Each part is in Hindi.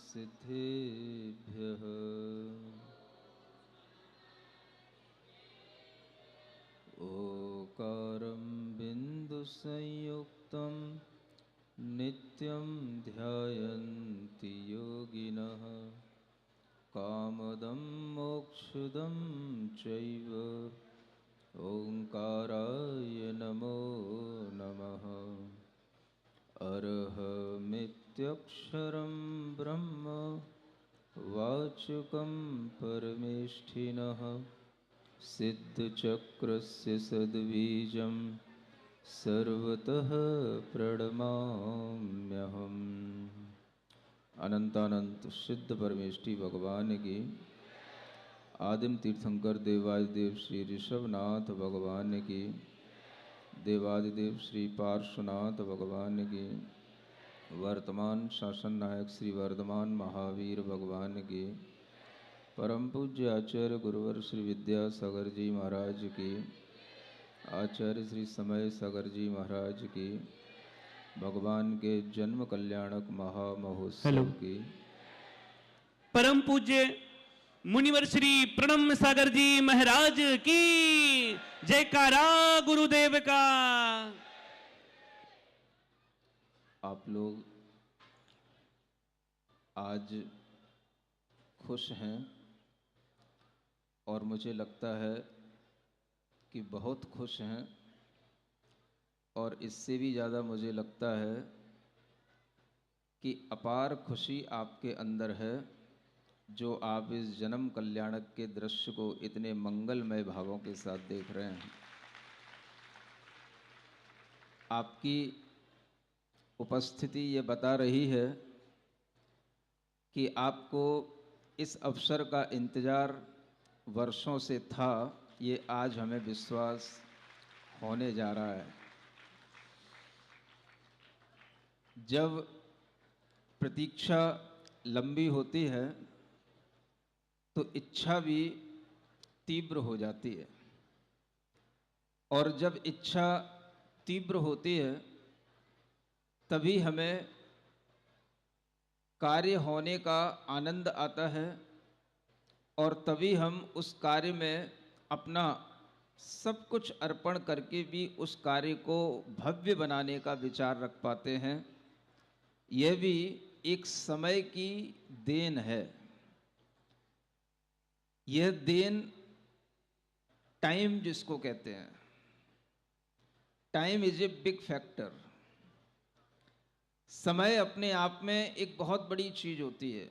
सिद्धेभ्यः। ओकारं बिन्दुसंयुक्तं नित्यं ध्यायन्ति योगिनः। कामदं मोक्षदं चैव ओंकाराय नमो नमः। अरहमित्यक्षरं ब्रह्म वाचकं परमेष्ठिनः। सिद्धचक्रस्य सद्बीजं सर्वतः प्रणमाम्यहम्। अनंतानंत सिद्ध परमेष्ठी भगवान की, आदिम तीर्थंकर देवादिदेव श्री ऋषभनाथ भगवान की, देवादिदेव श्री पार्श्वनाथ भगवान की, वर्तमान शासन नायक श्री वर्धमान महावीर भगवान की, परम पूज्य आचार्य गुरुवर श्री विद्यासागर जी महाराज की, आचार्य श्री समय सागर जी महाराज की, भगवान के जन्म कल्याणक महामहोत्सव की, परम पूज्य मुनिवर श्री प्रणम सागर जी महाराज की जयकारा गुरुदेव का। आप लोग आज खुश हैं और मुझे लगता है कि बहुत खुश हैं, और इससे भी ज़्यादा मुझे लगता है कि अपार खुशी आपके अंदर है, जो आप इस जन्म कल्याणक के दृश्य को इतने मंगलमय भावों के साथ देख रहे हैं। आपकी उपस्थिति ये बता रही है कि आपको इस अवसर का इंतज़ार वर्षों से था, ये आज हमें विश्वास होने जा रहा है। जब प्रतीक्षा लंबी होती है तो इच्छा भी तीव्र हो जाती है, और जब इच्छा तीव्र होती है तभी हमें कार्य होने का आनंद आता है, और तभी हम उस कार्य में अपना सब कुछ अर्पण करके भी उस कार्य को भव्य बनाने का विचार रख पाते हैं। यह भी एक समय की देन है। यह देन टाइम जिसको कहते हैं, time is a big factor. समय अपने आप में एक बहुत बड़ी चीज होती है।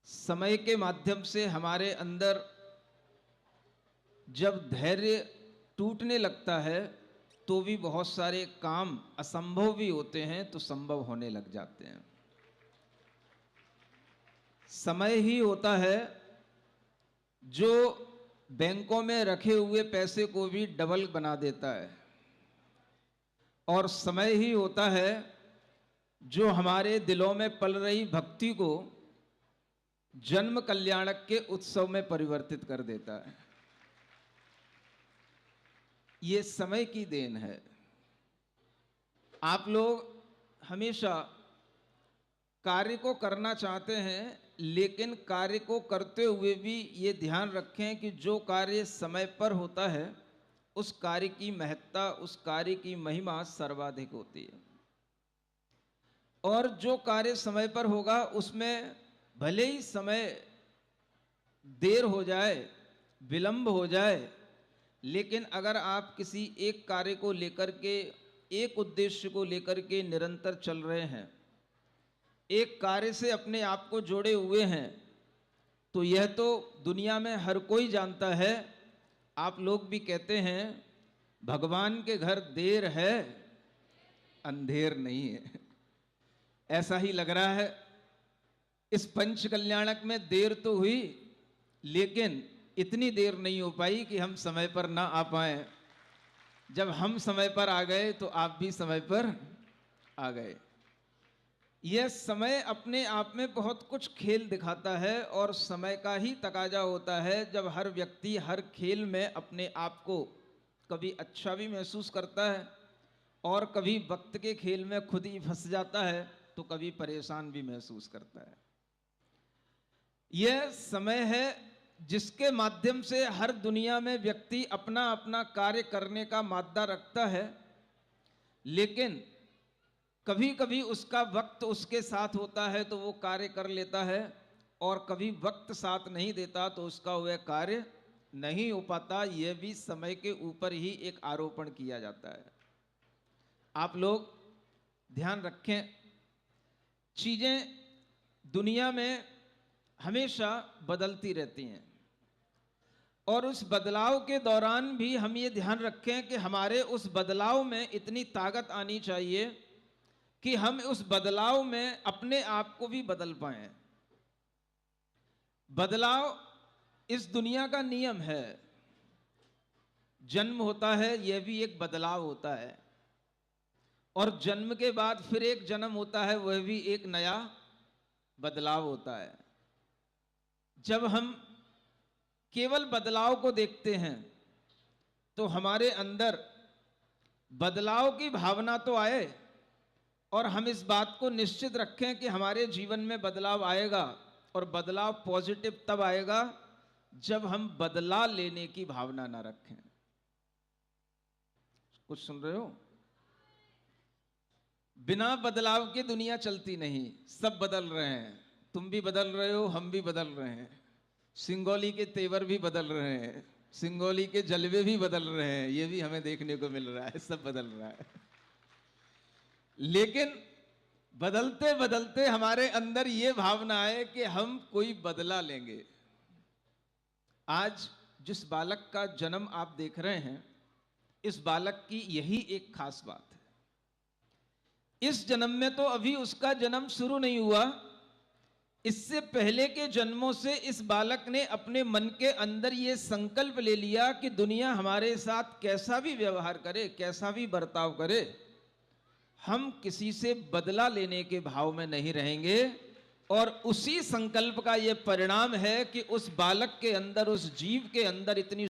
समय के माध्यम से हमारे अंदर जब धैर्य टूटने लगता है तो भी बहुत सारे काम असंभव भी होते हैं तो संभव होने लग जाते हैं। समय ही होता है जो बैंकों में रखे हुए पैसे को भी डबल बना देता है, और समय ही होता है जो हमारे दिलों में पल रही भक्ति को जन्म कल्याणक के उत्सव में परिवर्तित कर देता है। ये समय की देन है। आप लोग हमेशा कार्य को करना चाहते हैं, लेकिन कार्य को करते हुए भी ये ध्यान रखें कि जो कार्य समय पर होता है उस कार्य की महत्ता, उस कार्य की महिमा सर्वाधिक होती है। और जो कार्य समय पर होगा उसमें भले ही समय देर हो जाए, विलंब हो जाए, लेकिन अगर आप किसी एक कार्य को लेकर के, एक उद्देश्य को लेकर के निरंतर चल रहे हैं, एक कार्य से अपने आप को जोड़े हुए हैं, तो यह तो दुनिया में हर कोई जानता है। आप लोग भी कहते हैं भगवान के घर देर है अंधेर नहीं है। ऐसा ही लग रहा है। इस पंच कल्याणक में देर तो हुई, लेकिन इतनी देर नहीं हो पाई कि हम समय पर ना आ पाए। जब हम समय पर आ गए तो आप भी समय पर आ गए। यह समय अपने आप में बहुत कुछ खेल दिखाता है, और समय का ही तकाजा होता है जब हर व्यक्ति हर खेल में अपने आप को कभी अच्छा भी महसूस करता है और कभी वक्त के खेल में खुद ही फंस जाता है, तो तो कभी परेशान भी महसूस करता है। यह समय है जिसके माध्यम से हर दुनिया में व्यक्ति अपना अपना कार्य करने का मादा रखता है, लेकिन कभी कभी उसका वक्त उसके साथ होता है तो वो कार्य कर लेता है, और कभी वक्त साथ नहीं देता तो उसका वह कार्य नहीं हो पाता। यह भी समय के ऊपर ही एक आरोपण किया जाता है। आप लोग ध्यान रखें, चीजें दुनिया में हमेशा बदलती रहती हैं, और उस बदलाव के दौरान भी हम ये ध्यान रखें कि हमारे उस बदलाव में इतनी ताकत आनी चाहिए कि हम उस बदलाव में अपने आप को भी बदल पाएं। बदलाव इस दुनिया का नियम है। जन्म होता है, यह भी एक बदलाव होता है, और जन्म के बाद फिर एक जन्म होता है, वह भी एक नया बदलाव होता है। जब हम केवल बदलाव को देखते हैं तो हमारे अंदर बदलाव की भावना तो आए, और हम इस बात को निश्चित रखें कि हमारे जीवन में बदलाव आएगा, और बदलाव पॉजिटिव तब आएगा जब हम बदला लेने की भावना ना रखें। कुछ सुन रहे हो? बिना बदलाव की दुनिया चलती नहीं। सब बदल रहे हैं, तुम भी बदल रहे हो, हम भी बदल रहे हैं, सिंगोली के तेवर भी बदल रहे हैं, सिंगोली के जलवे भी बदल रहे हैं, ये भी हमें देखने को मिल रहा है, सब बदल रहा है। लेकिन बदलते बदलते हमारे अंदर ये भावना है कि हम कोई बदला लेंगे। आज जिस बालक का जन्म आप देख रहे हैं, इस बालक की यही एक खास बात है। इस जन्म में तो अभी उसका जन्म शुरू नहीं हुआ, इससे पहले के जन्मों से इस बालक ने अपने मन के अंदर ये संकल्प ले लिया कि दुनिया हमारे साथ कैसा भी व्यवहार करे, कैसा भी बर्ताव करे, हम किसी से बदला लेने के भाव में नहीं रहेंगे। और उसी संकल्प का ये परिणाम है कि उस बालक के अंदर, उस जीव के अंदर इतनी